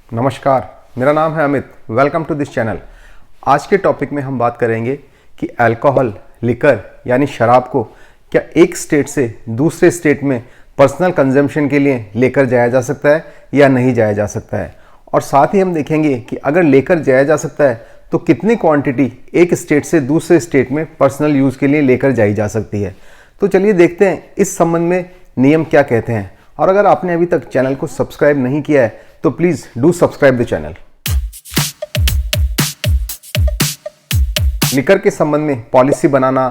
नमस्कार, मेरा नाम है Amit. Welcome to this channel. आज के टॉपिक में हम बात करेंगे कि अल्कोहल, लिकर यानी शराब को क्या एक स्टेट से दूसरे स्टेट में पर्सनल कंजम्पशन के लिए लेकर जाया जा सकता है या नहीं जाया जा सकता है। और साथ ही हम देखेंगे कि अगर लेकर जाया जा सकता है तो कितनी क्वांटिटी एक स्टेट से दूसरे स्टेट में पर्सनल यूज़ के लिए लेकर जाई जा सकती है। तो चलिए देखते हैं इस संबंध में नियम क्या कहते हैं। और अगर आपने अभी तक चैनल को सब्सक्राइब नहीं किया है तो please do subscribe the channel. Liquor के संबंध में पॉलिसी बनाना,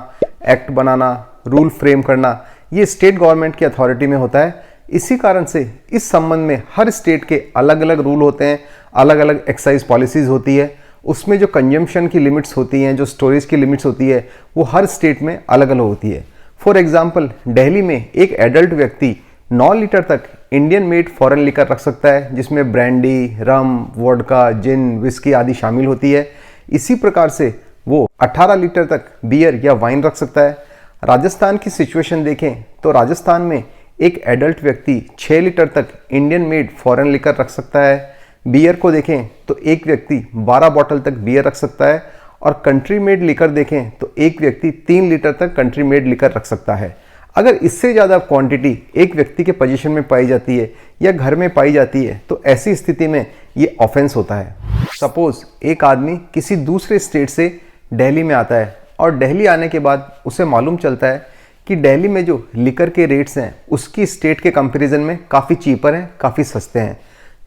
एक्ट बनाना, रूल फ्रेम करना ये स्टेट गवर्नमेंट की अथॉरिटी में होता है। इसी कारण से इस संबंध में हर स्टेट के अलग अलग रूल होते हैं, अलग अलग एक्साइज पॉलिसीज़ होती है। उसमें जो कंजम्पशन की लिमिट्स होती हैं, जो स्टोरेज की लिमिट्स होती है, वो हर स्टेट में अलग अलग होती है। फॉर एग्जाम्पल, दिल्ली में एक एडल्ट व्यक्ति 9 लीटर तक इंडियन मेड फॉरेन लिकर रख सकता है, जिसमें ब्रांडी, रम, वोडका, जिन, विस्की आदि शामिल होती है। इसी प्रकार से वो 18 लीटर तक बियर या वाइन रख सकता है। राजस्थान की सिचुएशन देखें तो राजस्थान में एक एडल्ट व्यक्ति 6 लीटर तक इंडियन मेड फॉरेन लिकर रख सकता है। बियर को देखें तो एक व्यक्ति 12 बॉटल तक बियर रख सकता है। और कंट्री मेड लिकर देखें तो एक व्यक्ति 3 लीटर तक कंट्री मेड लिकर रख सकता है। अगर इससे ज़्यादा क्वांटिटी एक व्यक्ति के पोजीशन में पाई जाती है या घर में पाई जाती है तो ऐसी स्थिति में ये ऑफेंस होता है। सपोज एक आदमी किसी दूसरे स्टेट से दिल्ली में आता है और दिल्ली आने के बाद उसे मालूम चलता है कि दिल्ली में जो लिकर के रेट्स हैं उसकी स्टेट के कंपैरिजन में काफ़ी चीपर हैं, काफ़ी सस्ते हैं।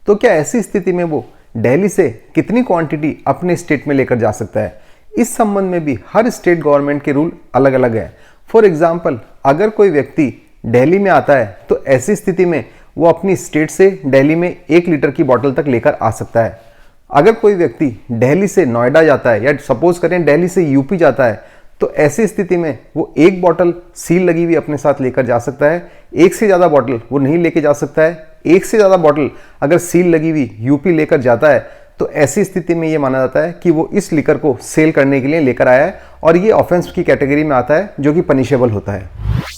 तो क्या ऐसी स्थिति में वो दिल्ली से कितनी क्वांटिटी अपने स्टेट में लेकर जा सकता है? इस संबंध में भी हर स्टेट गवर्नमेंट के रूल अलग अलग हैं। फॉर एग्जाम्पल, अगर कोई व्यक्ति दिल्ली में आता है तो ऐसी स्थिति में वो अपनी स्टेट से दिल्ली में 1 लीटर की बोतल तक लेकर आ सकता है। अगर कोई व्यक्ति दिल्ली से नोएडा जाता है या सपोज करें दिल्ली से यूपी जाता है तो ऐसी स्थिति में वो 1 बोतल सील लगी हुई अपने साथ लेकर जा सकता है। एक से ज़्यादा बोतल वो नहीं लेके जा सकता है। एक से ज़्यादा बोतल अगर सील लगी हुई यूपी लेकर जाता है तो ऐसी स्थिति में ये माना जाता है कि वो इस लिकर को सेल करने के लिए लेकर आया है और ये ऑफेंस की कैटेगरी में आता है जो कि पनिशेबल होता है।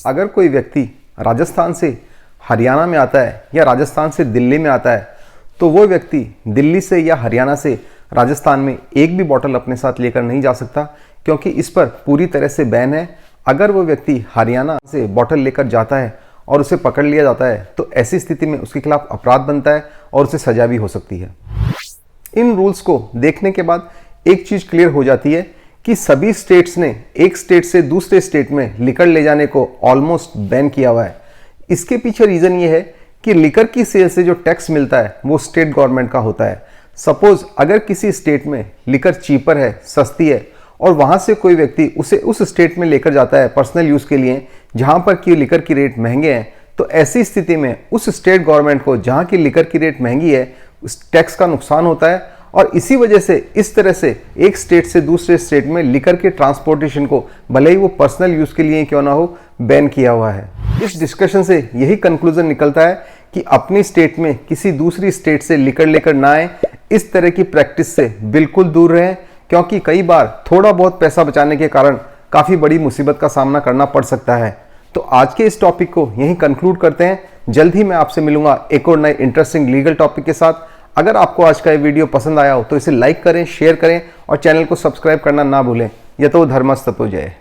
अगर कोई व्यक्ति राजस्थान से हरियाणा में आता है या राजस्थान से दिल्ली में आता है तो वो व्यक्ति दिल्ली से या हरियाणा से राजस्थान में एक भी बोतल अपने साथ लेकर नहीं जा सकता, क्योंकि इस पर पूरी तरह से बैन है। अगर वो व्यक्ति हरियाणा से बोतल लेकर जाता है और उसे पकड़ लिया जाता है तो ऐसी स्थिति में उसके खिलाफ अपराध बनता है और उसे सजा भी हो सकती है। इन रूल्स को देखने के बाद एक चीज़ क्लियर हो जाती है कि सभी स्टेट्स ने एक स्टेट से दूसरे स्टेट में लिकर ले जाने को ऑलमोस्ट बैन किया हुआ है। इसके पीछे रीज़न ये है कि लिकर की सेल से जो टैक्स मिलता है वो स्टेट गवर्नमेंट का होता है। सपोज अगर किसी स्टेट में लिकर चीपर है, सस्ती है, और वहाँ से कोई व्यक्ति उसे उस स्टेट में लेकर जाता है पर्सनल यूज़ के लिए जहाँ पर कि लिकर की रेट महंगे हैं, तो ऐसी स्थिति में उस स्टेट गवर्नमेंट को जहाँ की लिकर की रेट महंगी है उस टैक्स का नुकसान होता है। और इसी वजह से इस तरह से एक स्टेट से दूसरे स्टेट में लिकर के ट्रांसपोर्टेशन को भले ही वो पर्सनल यूज़ के लिए क्यों ना हो बैन किया हुआ है। इस डिस्कशन से यही कंक्लूजन निकलता है कि अपनी स्टेट में किसी दूसरी स्टेट से लिकर लेकर ना आए। इस तरह की प्रैक्टिस से बिल्कुल दूर रहें, क्योंकि कई बार थोड़ा बहुत पैसा बचाने के कारण काफ़ी बड़ी मुसीबत का सामना करना पड़ सकता है। तो आज के इस टॉपिक को यहीं कंक्लूड करते हैं। जल्द ही मैं आपसे मिलूंगा एक और नए इंटरेस्टिंग लीगल टॉपिक के साथ। अगर आपको आज का ये वीडियो पसंद आया हो तो इसे लाइक करें, शेयर करें और चैनल को सब्सक्राइब करना ना भूलें। यतो धर्मस्ततो जय।